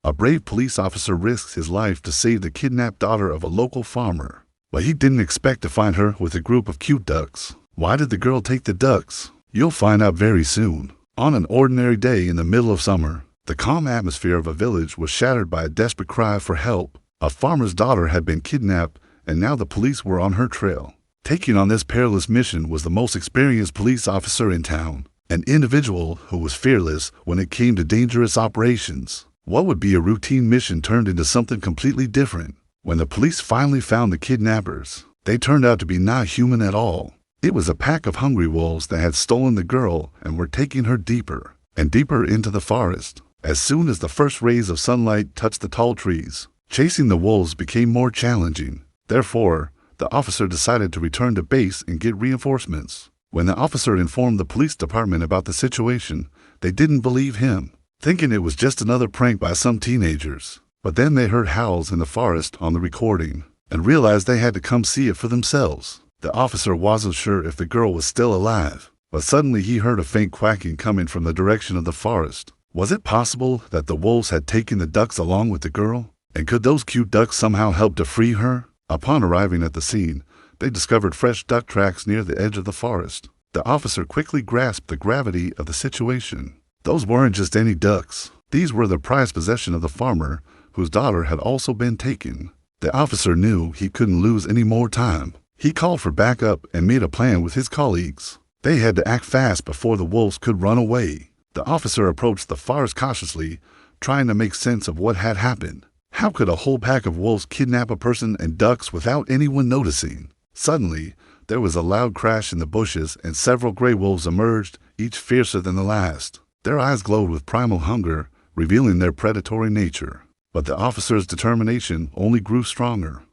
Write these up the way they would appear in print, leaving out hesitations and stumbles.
A brave police officer risks his life to save the kidnapped daughter of a local farmer. But he didn't expect to find her with a group of cute ducks. Why did the girl take the ducks? You'll find out very soon. On an ordinary day in the middle of summer, the calm atmosphere of a village was shattered by a desperate cry for help. A farmer's daughter had been kidnapped, and now the police were on her trail. Taking on this perilous mission was the most experienced police officer in town, an individual who was fearless when it came to dangerous operations. What would be a routine mission turned into something completely different. When the police finally found the kidnappers, they turned out to be not human at all. It was a pack of hungry wolves that had stolen the girl and were taking her deeper and deeper into the forest. As soon as the first rays of sunlight touched the tall trees, chasing the wolves became more challenging. Therefore, the officer decided to return to base and get reinforcements. When the officer informed the police department about the situation, they didn't believe him, thinking it was just another prank by some teenagers. But then they heard howls in the forest on the recording and realized they had to come see it for themselves. The officer wasn't sure if the girl was still alive, but suddenly he heard a faint quacking coming from the direction of the forest. Was it possible that the wolves had taken the ducks along with the girl? And could those cute ducks somehow help to free her? Upon arriving at the scene, they discovered fresh duck tracks near the edge of the forest. The officer quickly grasped the gravity of the situation. Those weren't just any ducks. These were the prized possession of the farmer, whose daughter had also been taken. The officer knew he couldn't lose any more time. He called for backup and made a plan with his colleagues. They had to act fast before the wolves could run away. The officer approached the forest cautiously, trying to make sense of what had happened. How could a whole pack of wolves kidnap a person and ducks without anyone noticing? Suddenly, there was a loud crash in the bushes and several gray wolves emerged, each fiercer than the last. Their eyes glowed with primal hunger, revealing their predatory nature. But the officer's determination only grew stronger.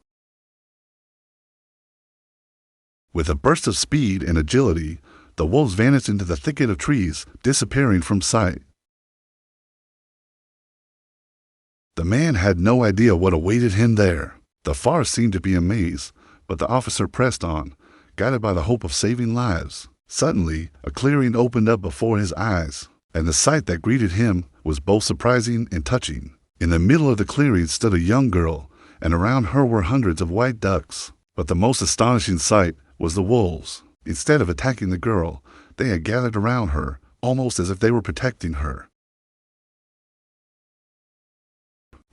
With a burst of speed and agility, the wolves vanished into the thicket of trees, disappearing from sight. The man had no idea what awaited him there. The forest seemed to be a maze, but the officer pressed on, guided by the hope of saving lives. Suddenly, a clearing opened up before his eyes, and the sight that greeted him was both surprising and touching. In the middle of the clearing stood a young girl, and around her were hundreds of white ducks. But the most astonishing sight was the wolves. Instead of attacking the girl, they had gathered around her, almost as if they were protecting her.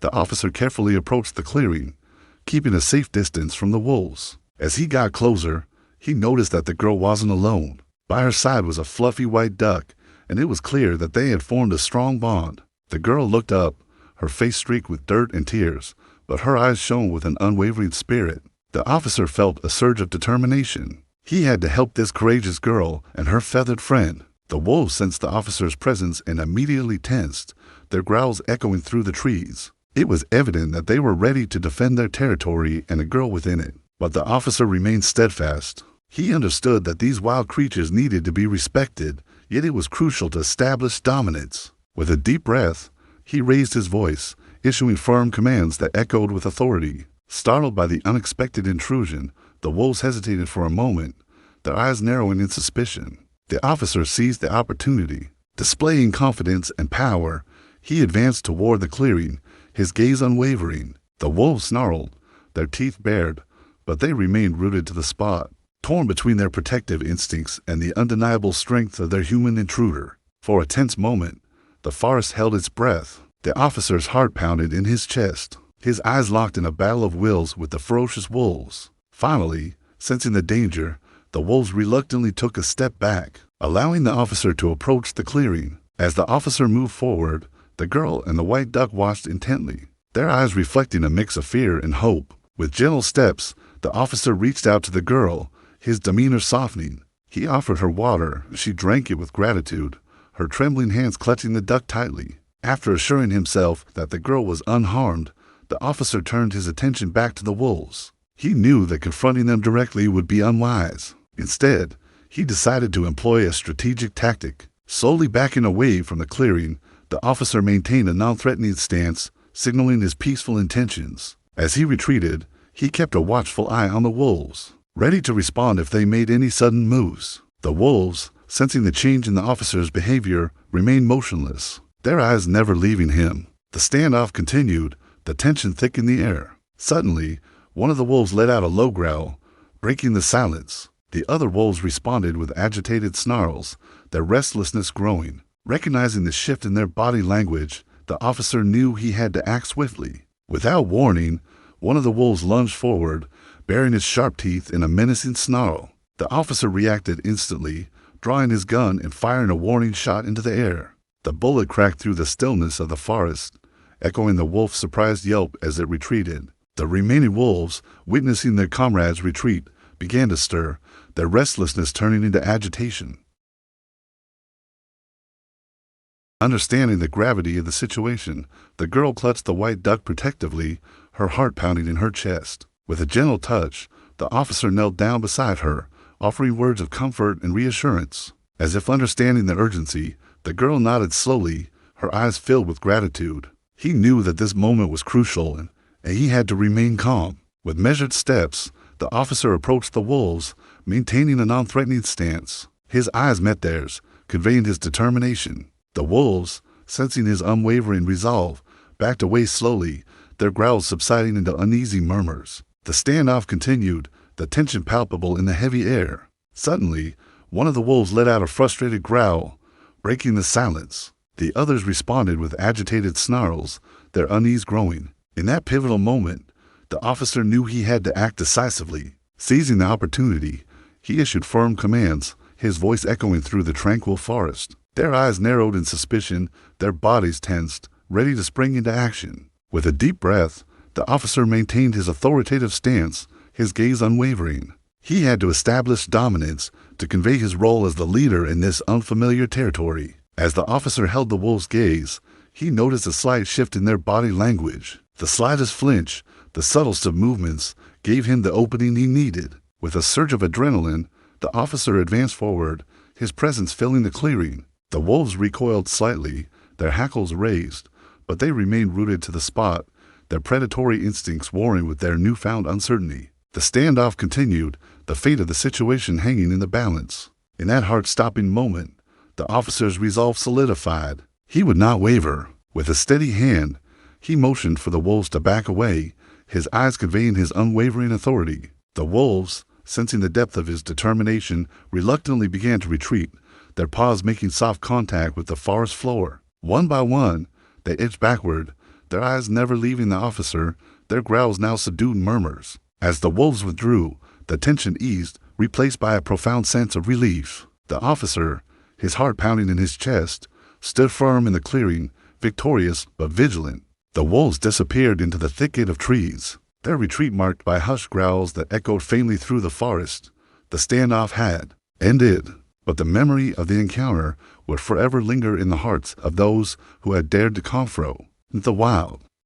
The officer carefully approached the clearing, keeping a safe distance from the wolves. As he got closer, he noticed that the girl wasn't alone. By her side was a fluffy white duck, and it was clear that they had formed a strong bond. The girl looked up, her face streaked with dirt and tears, but her eyes shone with an unwavering spirit. The officer felt a surge of determination. He had to help this courageous girl and her feathered friend. The wolves sensed the officer's presence and immediately tensed, their growls echoing through the trees. It was evident that they were ready to defend their territory and the girl within it. But the officer remained steadfast. He understood that these wild creatures needed to be respected, yet it was crucial to establish dominance. With a deep breath, he raised his voice, issuing firm commands that echoed with authority. Startled by the unexpected intrusion, the wolves hesitated for a moment, their eyes narrowing in suspicion. The officer seized the opportunity. Displaying confidence and power, he advanced toward the clearing, his gaze unwavering. The wolves snarled, their teeth bared, but they remained rooted to the spot, torn between their protective instincts and the undeniable strength of their human intruder. For a tense moment, the forest held its breath. The officer's heart pounded in his chest, his eyes locked in a battle of wills with the ferocious wolves. Finally, sensing the danger, the wolves reluctantly took a step back, allowing the officer to approach the clearing. As the officer moved forward, the girl and the white duck watched intently, their eyes reflecting a mix of fear and hope. With gentle steps, the officer reached out to the girl, his demeanor softening. He offered her water. She drank it with gratitude, her trembling hands clutching the duck tightly. After assuring himself that the girl was unharmed, the officer turned his attention back to the wolves. He knew that confronting them directly would be unwise. Instead, he decided to employ a strategic tactic. Slowly backing away from the clearing, the officer maintained a non-threatening stance, signaling his peaceful intentions. As he retreated, he kept a watchful eye on the wolves, ready to respond if they made any sudden moves. The wolves, sensing the change in the officer's behavior, remained motionless, their eyes never leaving him. The standoff continued, the tension thick in the air. Suddenly, one of the wolves let out a low growl, breaking the silence. The other wolves responded with agitated snarls, their restlessness growing. Recognizing the shift in their body language, the officer knew he had to act swiftly. Without warning, one of the wolves lunged forward, baring its sharp teeth in a menacing snarl. The officer reacted instantly, drawing his gun and firing a warning shot into the air. The bullet cracked through the stillness of the forest, echoing the wolf's surprised yelp as it retreated. The remaining wolves, witnessing their comrades' retreat, began to stir, their restlessness turning into agitation. Understanding the gravity of the situation, the girl clutched the white duck protectively, her heart pounding in her chest. With a gentle touch, the officer knelt down beside her, offering words of comfort and reassurance. As if understanding the urgency, the girl nodded slowly, her eyes filled with gratitude. He knew that this moment was crucial and he had to remain calm. With measured steps, the officer approached the wolves, maintaining a non-threatening stance. His eyes met theirs, conveying his determination. The wolves, sensing his unwavering resolve, backed away slowly, their growls subsiding into uneasy murmurs. The standoff continued, the tension palpable in the heavy air. Suddenly, one of the wolves let out a frustrated growl, breaking the silence. The others responded with agitated snarls, their unease growing. In that pivotal moment, the officer knew he had to act decisively. Seizing the opportunity, he issued firm commands, his voice echoing through the tranquil forest. Their eyes narrowed in suspicion, their bodies tensed, ready to spring into action. With a deep breath, the officer maintained his authoritative stance, his gaze unwavering. He had to establish dominance to convey his role as the leader in this unfamiliar territory. As the officer held the wolves' gaze, he noticed a slight shift in their body language. The slightest flinch, the subtlest of movements, gave him the opening he needed. With a surge of adrenaline, the officer advanced forward, his presence filling the clearing. The wolves recoiled slightly, their hackles raised, but they remained rooted to the spot, their predatory instincts warring with their newfound uncertainty. The standoff continued, the fate of the situation hanging in the balance. In that heart-stopping moment, the officer's resolve solidified. He would not waver. With a steady hand, he motioned for the wolves to back away, his eyes conveying his unwavering authority. The wolves, sensing the depth of his determination, reluctantly began to retreat, their paws making soft contact with the forest floor. One by one, they edged backward, their eyes never leaving the officer, their growls now subdued murmurs. As the wolves withdrew, the tension eased, replaced by a profound sense of relief. The officer, his heart pounding in his chest, stood firm in the clearing, victorious but vigilant. The wolves disappeared into the thicket of trees, their retreat marked by hushed growls that echoed faintly through the forest. The standoff had ended, but the memory of the encounter would forever linger in the hearts of those who had dared to confront the wild.